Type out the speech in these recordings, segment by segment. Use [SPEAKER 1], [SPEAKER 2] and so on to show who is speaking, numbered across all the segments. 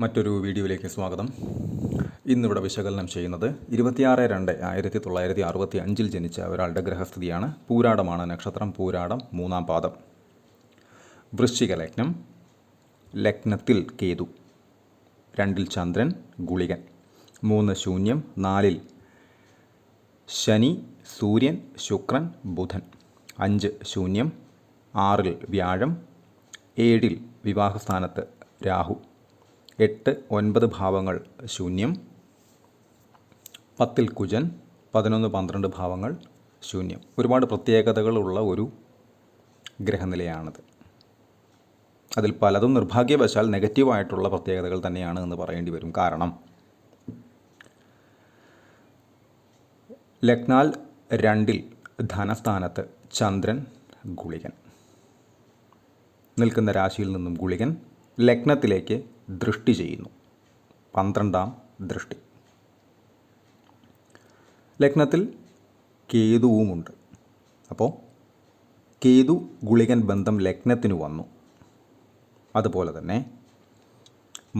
[SPEAKER 1] മറ്റൊരു വീഡിയോയിലേക്ക് സ്വാഗതം. ഇന്നിവിടെ വിശകലനം ചെയ്യുന്നത് 26/2/1965 ജനിച്ച ഒരാളുടെ ഗ്രഹസ്ഥിതിയാണ്. പൂരാടമാണ് നക്ഷത്രം. പൂരാടം 3-ാം പാദം. വൃശ്ചിക ലഗ്നം. ലഗ്നത്തിൽ കേതു. 2-ൽ ചന്ദ്രൻ, ഗുളികൻ. 3 ശൂന്യം. 4-ൽ ശനി, സൂര്യൻ, ശുക്രൻ, ബുധൻ. 5 ശൂന്യം. 6-ൽ വ്യാഴം. 7-ൽ വിവാഹസ്ഥാനത്ത് രാഹു. 8, 9 ഭാവങ്ങൾ ശൂന്യം. 10-ൽ കുജൻ. 11, 12 ഭാവങ്ങൾ ശൂന്യം. ഒരുപാട് പ്രത്യേകതകളുള്ള ഒരു ഗ്രഹനിലയാണിത്. അതിൽ പലതും നിർഭാഗ്യവശാൽ നെഗറ്റീവായിട്ടുള്ള പ്രത്യേകതകൾ തന്നെയാണ് എന്ന് പറയേണ്ടി വരും. കാരണം ലഗ്നാൽ 2-ൽ ധനസ്ഥാനത്ത് ചന്ദ്രൻ, ഗുളികൻ. നിൽക്കുന്ന രാശിയിൽ നിന്നും ഗുളികൻ ലഗ്നത്തിലേക്ക് ദൃഷ്ടി ചെയ്യുന്നു. 12-ാം ദൃഷ്ടി. ലഗ്നത്തിൽ കേതുവുമുണ്ട്. അപ്പോൾ കേതു ഗുളികൻ ബന്ധം ലഗ്നത്തിന് വന്നു. അതുപോലെ തന്നെ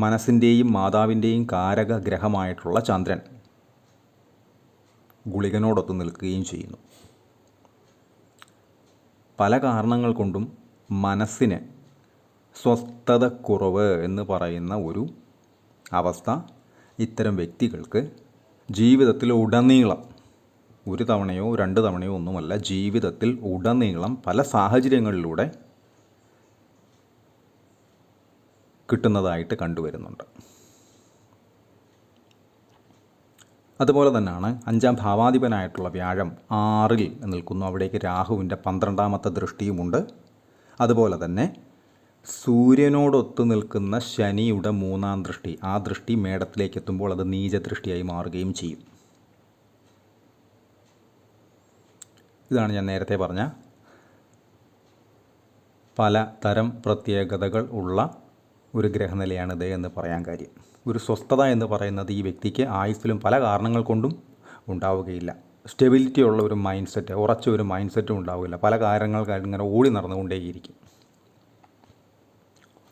[SPEAKER 1] മനസ്സിൻ്റെയും മാതാവിൻ്റെയും കാരക ഗ്രഹമായിട്ടുള്ള ചന്ദ്രൻ ഗുളികനോടൊത്ത് നിൽക്കുകയും ചെയ്യുന്നു. പല കാരണങ്ങൾ കൊണ്ടും മനസ്സിന് സ്വസ്ഥതക്കുറവ് എന്ന് പറയുന്ന ഒരു അവസ്ഥ ഇത്തരം വ്യക്തികൾക്ക് ജീവിതത്തിൽ ഉടനീളം, ഒരു തവണയോ 2 തവണയോ ഒന്നുമല്ല, ജീവിതത്തിൽ ഉടനീളം പല സാഹചര്യങ്ങളിലൂടെ കിട്ടുന്നതായിട്ട് കണ്ടുവരുന്നുണ്ട്. അതുപോലെ തന്നെയാണ് 5-ാം ഭാവാധിപനായിട്ടുള്ള വ്യാഴം 6-ൽ നിൽക്കുന്നു. അവിടേക്ക് രാഹുവിൻ്റെ 12-ാമത്തെ ദൃഷ്ടിയുമുണ്ട്. അതുപോലെ തന്നെ സൂര്യനോടൊത്ത് നിൽക്കുന്ന ശനിയുടെ 3-ാം ദൃഷ്ടി, ആ ദൃഷ്ടി മേടത്തിലേക്ക് എത്തുമ്പോൾ അത് നീചദൃഷ്ടിയായി മാറുകയും ചെയ്യും. ഇതാണ് ഞാൻ നേരത്തെ പറഞ്ഞ പല തരം പ്രത്യേകതകൾ ഉള്ള ഒരു ഗ്രഹനിലയാണിത് എന്ന് പറയാൻ കാര്യം. ഒരു സ്വസ്ഥത എന്ന് പറയുന്നത് ഈ വ്യക്തിക്ക് ആയുസ്സിലും പല കാരണങ്ങൾ കൊണ്ടും ഉണ്ടാവുകയില്ല. സ്റ്റെബിലിറ്റി ഉള്ള ഒരു മൈൻഡ് സെറ്റ്, ഉറച്ച ഒരു മൈൻഡ് സെറ്റും ഉണ്ടാവില്ല. പല കാര്യങ്ങൾക്കായിട്ട് ഇങ്ങനെ ഓടി നടന്നുകൊണ്ടേയിരിക്കും.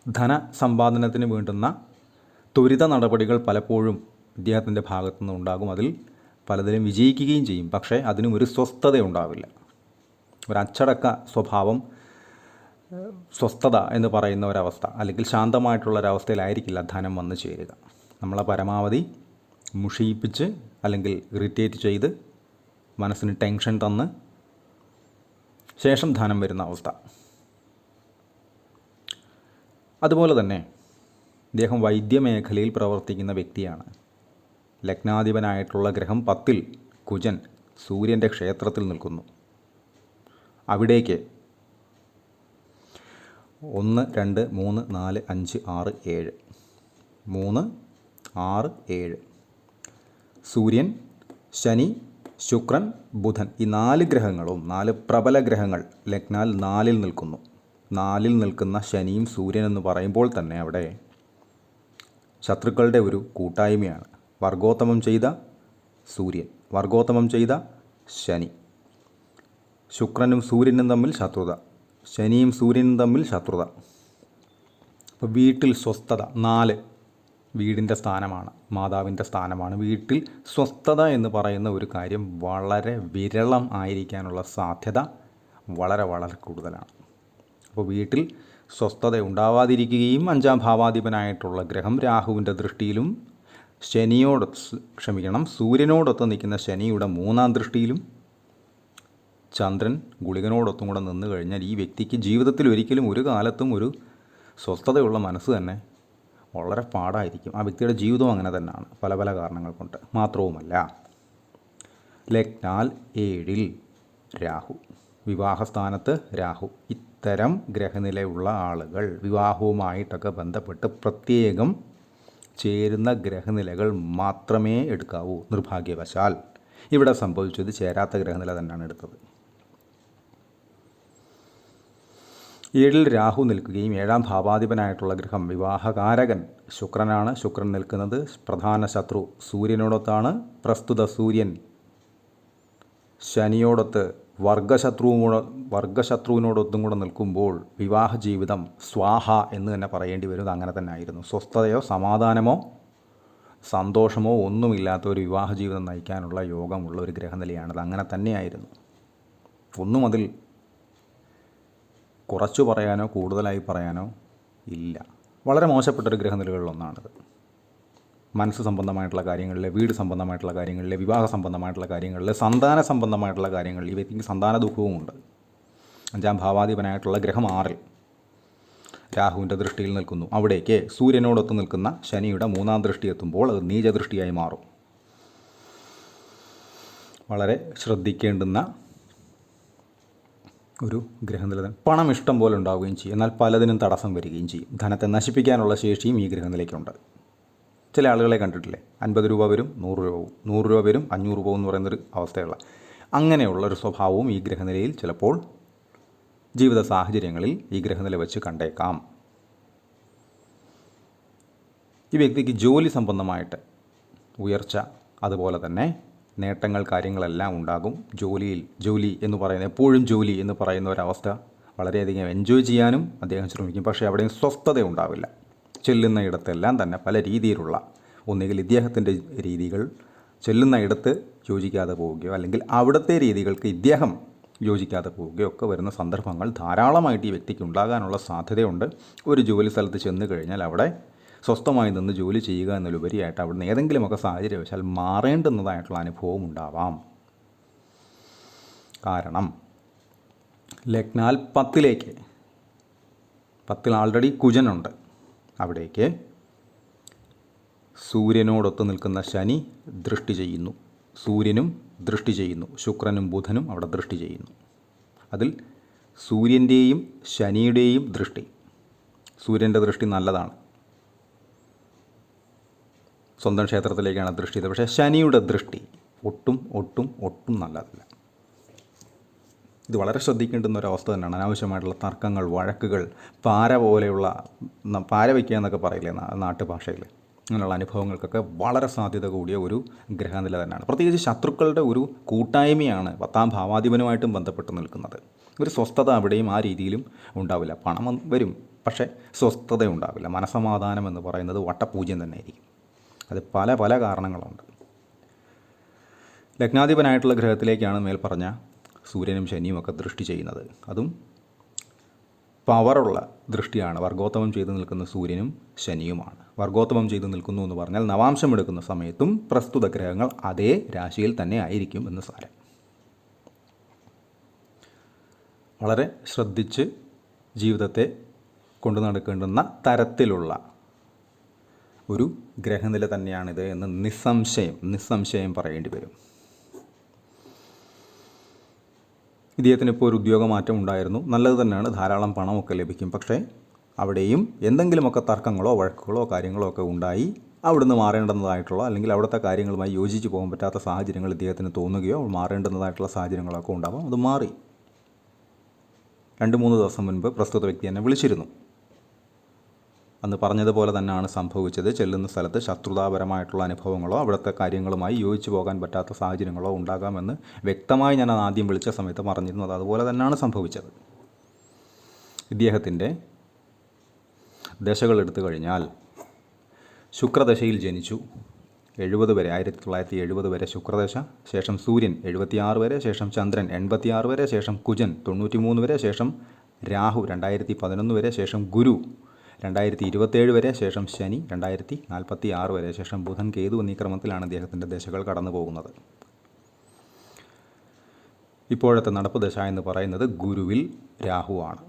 [SPEAKER 1] ധനസമ്പാദനത്തിന് വേണ്ടുന്ന ത്വരിത നടപടികൾ പലപ്പോഴും ഇദ്ദേഹത്തിൻ്റെ ഭാഗത്തു നിന്ന് ഉണ്ടാകും. അതിൽ പലതിലും വിജയിക്കുകയും ചെയ്യും. പക്ഷേ അതിനും ഒരു സ്വസ്ഥത ഉണ്ടാവില്ല. ഒരു അച്ചടക്ക സ്വഭാവം, സ്വസ്ഥത എന്ന് പറയുന്ന ഒരവസ്ഥ, അല്ലെങ്കിൽ ശാന്തമായിട്ടുള്ളൊരവസ്ഥയിലായിരിക്കില്ല ധനം വന്നു ചേരുക. നമ്മളെ പരമാവധി മുഷിയിപ്പിച്ച് അല്ലെങ്കിൽ ഇറിറ്റേറ്റ് ചെയ്ത് മനസ്സിന് ടെൻഷൻ തന്ന് ശേഷം ധനം വരുന്ന അവസ്ഥ. അതുപോലെ തന്നെ ഇദ്ദേഹം വൈദ്യമേഖലയിൽ പ്രവർത്തിക്കുന്ന വ്യക്തിയാണ്. ലഗ്നാധിപനായിട്ടുള്ള ഗ്രഹം 10-ൽ കുജൻ സൂര്യൻ്റെ ക്ഷേത്രത്തിൽ നിൽക്കുന്നു. അവിടേക്ക് 1, 2, 3, 4, 5, 6, 7 3, 6, 7 സൂര്യൻ, ശനി, ശുക്രൻ, ബുധൻ, ഈ 4 ഗ്രഹങ്ങളും 4 പ്രബല ഗ്രഹങ്ങൾ ലഗ്നാൽ 4-ൽ നിൽക്കുന്നു. 4-ൽ നിൽക്കുന്ന ശനിയും സൂര്യൻ എന്ന് പറയുമ്പോൾ തന്നെ അവിടെ ശത്രുക്കളുടെ ഒരു കൂട്ടായ്മയാണ്. വർഗോത്തമം ചെയ്ത സൂര്യൻ, വർഗോത്തമം ചെയ്ത ശനി, ശുക്രനും സൂര്യനും തമ്മിൽ ശത്രുത, ശനിയും സൂര്യനും തമ്മിൽ ശത്രുത. അപ്പോൾ വീട്ടിൽ സ്വസ്ഥത. 4 വീടിൻ്റെ സ്ഥാനമാണ്, മാതാവിൻ്റെ സ്ഥാനമാണ്. വീട്ടിൽ സ്വസ്ഥത എന്ന് പറയുന്ന ഒരു കാര്യം വളരെ വിരളം ആയിരിക്കാനുള്ള സാധ്യത വളരെ വളരെ കൂടുതലാണ്. അപ്പോൾ വീട്ടിൽ സ്വസ്ഥത ഉണ്ടാവാതിരിക്കുകയും 5-ാം ഭാവാധിപനായിട്ടുള്ള ഗ്രഹം രാഹുവിൻ്റെ ദൃഷ്ടിയിലും സൂര്യനോടൊത്ത് നിൽക്കുന്ന ശനിയുടെ 3-ാം ദൃഷ്ടിയിലും ചന്ദ്രൻ ഗുളികനോടൊത്തും കൂടെ നിന്ന് കഴിഞ്ഞാൽ ഈ വ്യക്തിക്ക് ജീവിതത്തിൽ ഒരിക്കലും ഒരു കാലത്തും ഒരു സ്വസ്ഥതയുള്ള മനസ്സ് തന്നെ വളരെ പാടായിരിക്കും. ആ വ്യക്തിയുടെ ജീവിതവും അങ്ങനെ തന്നെയാണ്, പല പല കാരണങ്ങൾ കൊണ്ട്. മാത്രവുമല്ല, ലഗ്നാൽ 7-ൽ രാഹു, വിവാഹസ്ഥാനത്ത് രാഹു. ഇത്തരം ഗ്രഹനിലയുള്ള ആളുകൾ വിവാഹവുമായിട്ടൊക്കെ ബന്ധപ്പെട്ട് പ്രത്യേകം ചേരുന്ന ഗ്രഹനിലകൾ മാത്രമേ എടുക്കാവൂ. നിർഭാഗ്യവശാൽ ഇവിടെ സംഭവിച്ചത് ചേരാത്ത ഗ്രഹനില തന്നെയാണ് എടുത്തത്. 7-ൽ രാഹു നിൽക്കുകയും 7-ാം ഭാവാധിപനായിട്ടുള്ള ഗ്രഹം വിവാഹകാരകൻ ശുക്രനാണ്. ശുക്രൻ നിൽക്കുന്നത് പ്രധാന ശത്രു സൂര്യനോടൊത്താണ്. പ്രസ്തുത സൂര്യൻ ശനിയോടൊത്ത് വർഗശത്രുവിനോടൊത്തും കൂടെ നിൽക്കുമ്പോൾ വിവാഹ ജീവിതം സ്വാഹ എന്ന് തന്നെ പറയേണ്ടി വരും. അങ്ങനെ തന്നെ ആയിരുന്നു. സ്വസ്ഥതയോ സമാധാനമോ സന്തോഷമോ ഒന്നുമില്ലാത്ത ഒരു വിവാഹ ജീവിതം നയിക്കാനുള്ള യോഗമുള്ള ഒരു ഗ്രഹനിലയാണത്. അങ്ങനെ തന്നെയായിരുന്നു. ഒന്നും അതിൽ കുറച്ചു പറയാനോ കൂടുതലായി പറയാനോ ഇല്ല. വളരെ മോശപ്പെട്ടൊരു ഗ്രഹനിലകളിലൊന്നാണിത്. മനസ്സ് സംബന്ധമായിട്ടുള്ള കാര്യങ്ങളിൽ, വീട് സംബന്ധമായിട്ടുള്ള കാര്യങ്ങളിൽ, വിവാഹ സംബന്ധമായിട്ടുള്ള കാര്യങ്ങളിൽ, സന്താന സംബന്ധമായിട്ടുള്ള കാര്യങ്ങളിൽ ഈ വ്യക്തിക്ക് സന്താന ദുഃഖവുമുണ്ട്. 5ാം ഭാവാധിപനായിട്ടുള്ള ഗ്രഹം 6-ൽ രാഹുവിൻ്റെ ദൃഷ്ടിയിൽ നിൽക്കുന്നു. അവിടേക്ക് സൂര്യനോടൊത്ത് നിൽക്കുന്ന ശനിയുടെ 3ാം ദൃഷ്ടി എത്തുമ്പോൾ അത് നീചദൃഷ്ടിയായി മാറും. വളരെ ശ്രദ്ധിക്കേണ്ടുന്ന ഒരു ഗ്രഹനില. പണം ഇഷ്ടം പോലെ ഉണ്ടാവുകയും ചെയ്യും, എന്നാൽ പലതിനും തടസ്സം വരികയും ചെയ്യും. ധനത്തെ നശിപ്പിക്കാനുള്ള ശേഷിയും ഈ ഗ്രഹനിലയ്ക്കുണ്ട്. ചില ആളുകളെ കണ്ടിട്ടില്ലേ, 50 രൂപ വരും 100 രൂപ പോവും, 100 രൂപ വരും 500 പോകും എന്ന് പറയുന്നൊരു അവസ്ഥയുള്ള അങ്ങനെയുള്ളൊരു സ്വഭാവവും ഈ ഗ്രഹനിലയിൽ ചിലപ്പോൾ ജീവിത സാഹചര്യങ്ങളിൽ ഈ ഗ്രഹനില വെച്ച് കണ്ടേക്കാം. ഈ വ്യക്തിക്ക് ജോലി സംബന്ധമായിട്ട് ഉയർച്ച, അതുപോലെ തന്നെ നേട്ടങ്ങൾ, കാര്യങ്ങളെല്ലാം ഉണ്ടാകും. ജോലി എന്ന് പറയുന്ന, എപ്പോഴും ജോലി എന്ന് പറയുന്ന ഒരവസ്ഥ വളരെയധികം എൻജോയ് ചെയ്യാനും അദ്ദേഹം ശ്രമിക്കും. പക്ഷേ അവിടെയും സ്വസ്ഥത ഉണ്ടാവില്ല. ചെല്ലുന്ന ഇടത്തെല്ലാം തന്നെ പല രീതിയിലുള്ള, ഒന്നുകിൽ ഇദ്ദേഹത്തിൻ്റെ രീതികൾ ചെല്ലുന്ന ഇടത്ത് യോജിക്കാതെ പോവുകയോ അല്ലെങ്കിൽ അവിടുത്തെ രീതികൾക്ക് ഇദ്ദേഹം യോജിക്കാതെ പോവുകയോ ഒക്കെ വരുന്ന സന്ദർഭങ്ങൾ ധാരാളമായിട്ട് ഈ വ്യക്തിക്ക് ഉണ്ടാകാനുള്ള സാധ്യതയുണ്ട്. ഒരു ജോലി സ്ഥലത്ത് ചെന്ന് കഴിഞ്ഞാൽ അവിടെ സ്വസ്ഥമായി നിന്ന് ജോലി ചെയ്യുക എന്നതിലുപരിയായിട്ട് അവിടുന്ന് ഏതെങ്കിലുമൊക്കെ സാഹചര്യവശാൽ മാറേണ്ടുന്നതായിട്ടുള്ള അനുഭവം ഉണ്ടാവാം. കാരണം ലഗ്നാൽ 10ൽ ആൾറെഡി കുജനുണ്ട്. അവിടേക്ക് സൂര്യനോടൊത്ത് നിൽക്കുന്ന ശനി ദൃഷ്ടി ചെയ്യുന്നു. സൂര്യനും ദൃഷ്ടി ചെയ്യുന്നു, ശുക്രനും ബുധനും അവിടെ ദൃഷ്ടി ചെയ്യുന്നു. അതിൽ സൂര്യൻ്റെയും ശനിയുടെയും ദൃഷ്ടി, സൂര്യൻ്റെ ദൃഷ്ടി നല്ലതാണ്, സ്വന്തം ക്ഷേത്രത്തിലേക്കാണ് ദൃഷ്ടി ചെയ്തത്. പക്ഷേ ശനിയുടെ ദൃഷ്ടി ഒട്ടും നല്ലതല്ല. ഇത് വളരെ ശ്രദ്ധിക്കേണ്ടുന്ന ഒരവസ്ഥ തന്നെയാണ്. അനാവശ്യമായിട്ടുള്ള തർക്കങ്ങൾ, വഴക്കുകൾ, പാര വയ്ക്കുക എന്നൊക്കെ പറയില്ലേ നാട്ടുഭാഷയിൽ, അങ്ങനെയുള്ള അനുഭവങ്ങൾക്കൊക്കെ വളരെ സാധ്യത കൂടിയ ഒരു ഗ്രഹനില തന്നെയാണ്. പ്രത്യേകിച്ച് ശത്രുക്കളുടെ ഒരു കൂട്ടായ്മയാണ് 10ാം ഭാവാധിപനുമായിട്ടും ബന്ധപ്പെട്ട് നിൽക്കുന്നത്. ഒരു സ്വസ്ഥത അവിടെയും ആ രീതിയിലും ഉണ്ടാവില്ല. പണം വരും, പക്ഷേ സ്വസ്ഥത ഉണ്ടാവില്ല. മനസമാധാനം എന്ന് പറയുന്നത് വട്ടപൂജ്യം തന്നെ ആയിരിക്കും. അത് പല കാരണങ്ങളുണ്ട്. ലഗ്നാധിപനായിട്ടുള്ള ഗ്രഹത്തിലേക്കാണ് മേൽപ്പറഞ്ഞ സൂര്യനും ശനിയും ഒക്കെ ദൃഷ്ടി ചെയ്യുന്നത്. അതും പവറുള്ള ദൃഷ്ടിയാണ്. വർഗോത്തമം ചെയ്തു നിൽക്കുന്ന സൂര്യനും ശനിയുമാണ്. വർഗോത്തമം ചെയ്തു നിൽക്കുന്നു എന്ന് പറഞ്ഞാൽ നവാംശം എടുക്കുന്ന സമയത്തും പ്രസ്തുത ഗ്രഹങ്ങൾ അതേ രാശിയിൽ തന്നെ ആയിരിക്കും എന്ന് സാരം. വളരെ ശ്രദ്ധിച്ച് ജീവിതത്തെ കൊണ്ടു നടക്കേണ്ടുന്ന തരത്തിലുള്ള ഒരു ഗ്രഹനില തന്നെയാണിത് എന്ന് നിസ്സംശയം പറയേണ്ടി വരും. ഇദ്ദേഹത്തിന് ഇപ്പോൾ ഒരു ഉദ്യോഗമാറ്റം ഉണ്ടായിരുന്നു, നല്ലത് തന്നെയാണ്, ധാരാളം പണമൊക്കെ ലഭിക്കും. പക്ഷേ അവിടെയും എന്തെങ്കിലുമൊക്കെ തർക്കങ്ങളോ വഴക്കുകളോ കാര്യങ്ങളോ ഒക്കെ ഉണ്ടായി അവിടുന്ന് മാറേണ്ടുന്നതായിട്ടുള്ള, അല്ലെങ്കിൽ അവിടുത്തെ കാര്യങ്ങളുമായി യോജിച്ച് പോകാൻ പറ്റാത്ത സാഹചര്യങ്ങൾ ഇദ്ദേഹത്തിന് തോന്നുകയോ മാറേണ്ടുന്നതായിട്ടുള്ള സാഹചര്യങ്ങളൊക്കെ ഉണ്ടാവാം. അത് മാറി. 2-3 ദിവസം മുൻപ് പ്രസ്തുത വ്യക്തി എന്നെ വിളിച്ചിരുന്നു. അന്ന് പറഞ്ഞതുപോലെ തന്നെയാണ് സംഭവിച്ചത്. ചെല്ലുന്ന സ്ഥലത്ത് ശത്രുതാപരമായിട്ടുള്ള അനുഭവങ്ങളോ അവിടുത്തെ കാര്യങ്ങളുമായി യോജിച്ച് പോകാൻ പറ്റാത്ത സാഹചര്യങ്ങളോ ഉണ്ടാകാമെന്ന് വ്യക്തമായി ഞാൻ ആദ്യം വിളിച്ച സമയത്ത് പറഞ്ഞിരുന്നത്. അതുപോലെ തന്നെയാണ് സംഭവിച്ചത്. ഇദ്ദേഹത്തിൻ്റെ ദശകൾ എടുത്തു കഴിഞ്ഞാൽ ശുക്രദശയിൽ ജനിച്ചു, 70 വരെ, 1970 വരെ ശുക്രദശ, ശേഷം സൂര്യൻ 76 വരെ, ശേഷം ചന്ദ്രൻ 86 വരെ, ശേഷം കുജൻ 93 വരെ, ശേഷം രാഹു 2011 വരെ, ശേഷം ഗുരു 2027 വരെ, ശേഷം ശനി 2046 വരെ, ശേഷം ബുധൻ, കേതു എന്നീ ക്രമത്തിലാണ് അദ്ദേഹത്തിൻ്റെ ദശകൾ കടന്നു പോകുന്നത്. ഇപ്പോഴത്തെ നടപ്പ് ദശ എന്ന് പറയുന്നത് ഗുരുവിൽ രാഹുവാണ്.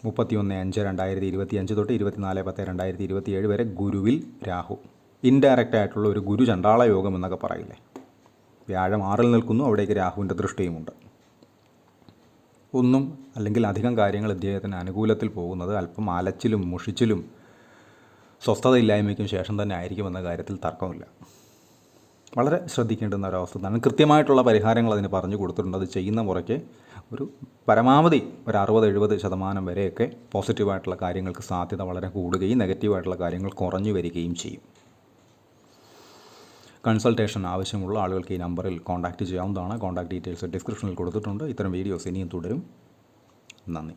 [SPEAKER 1] 31/5/2025 തൊട്ട് 24/10/2027 വരെ ഗുരുവിൽ രാഹു. ഇൻഡയറക്റ്റ് ആയിട്ടുള്ള ഒരു ഗുരു ചണ്ടാള യോഗം എന്നൊക്കെ പറയില്ലേ. വ്യാഴം 6-ൽ നിൽക്കുന്നു, അവിടേക്ക് രാഹുവിൻ്റെ ദൃഷ്ടിയുമുണ്ട്. ഒന്നും അല്ലെങ്കിൽ അധികം കാര്യങ്ങൾ ഇദ്ദേഹത്തിന് അനുകൂലത്തിൽ പോകുന്നത് അല്പം അലച്ചിലും മുഷിച്ചിലും സ്വസ്ഥതയില്ലായ്മയ്ക്കും ശേഷം തന്നെ ആയിരിക്കുമെന്ന കാര്യത്തിൽ തർക്കമില്ല. വളരെ ശ്രദ്ധിക്കേണ്ടുന്ന ഒരവസ്ഥ തന്നെ. കൃത്യമായിട്ടുള്ള പരിഹാരങ്ങൾ അതിന് പറഞ്ഞു കൊടുത്തിട്ടുണ്ട്. അത് ചെയ്യുന്ന മുറയ്ക്ക് ഒരു പരമാവധി ഒരു 60-70% വരെയൊക്കെ പോസിറ്റീവായിട്ടുള്ള കാര്യങ്ങൾക്ക് സാധ്യത വളരെ കൂടുകയും നെഗറ്റീവായിട്ടുള്ള കാര്യങ്ങൾ കുറഞ്ഞു വരികയും ചെയ്യും. കൺസൾട്ടേഷൻ ആവശ്യമുള്ള ആളുകൾക്ക് ഈ നമ്പറിൽ കോൺടാക്റ്റ് ചെയ്യാവുന്നതാണ്. കോൺടാക്റ്റ് ഡീറ്റെയിൽസ് ഡിസ്ക്രിപ്ഷനിൽ കൊടുത്തിട്ടുണ്ട്. ഇത്തരം വീഡിയോസ് ഇനിയും തുടരും. നന്ദി.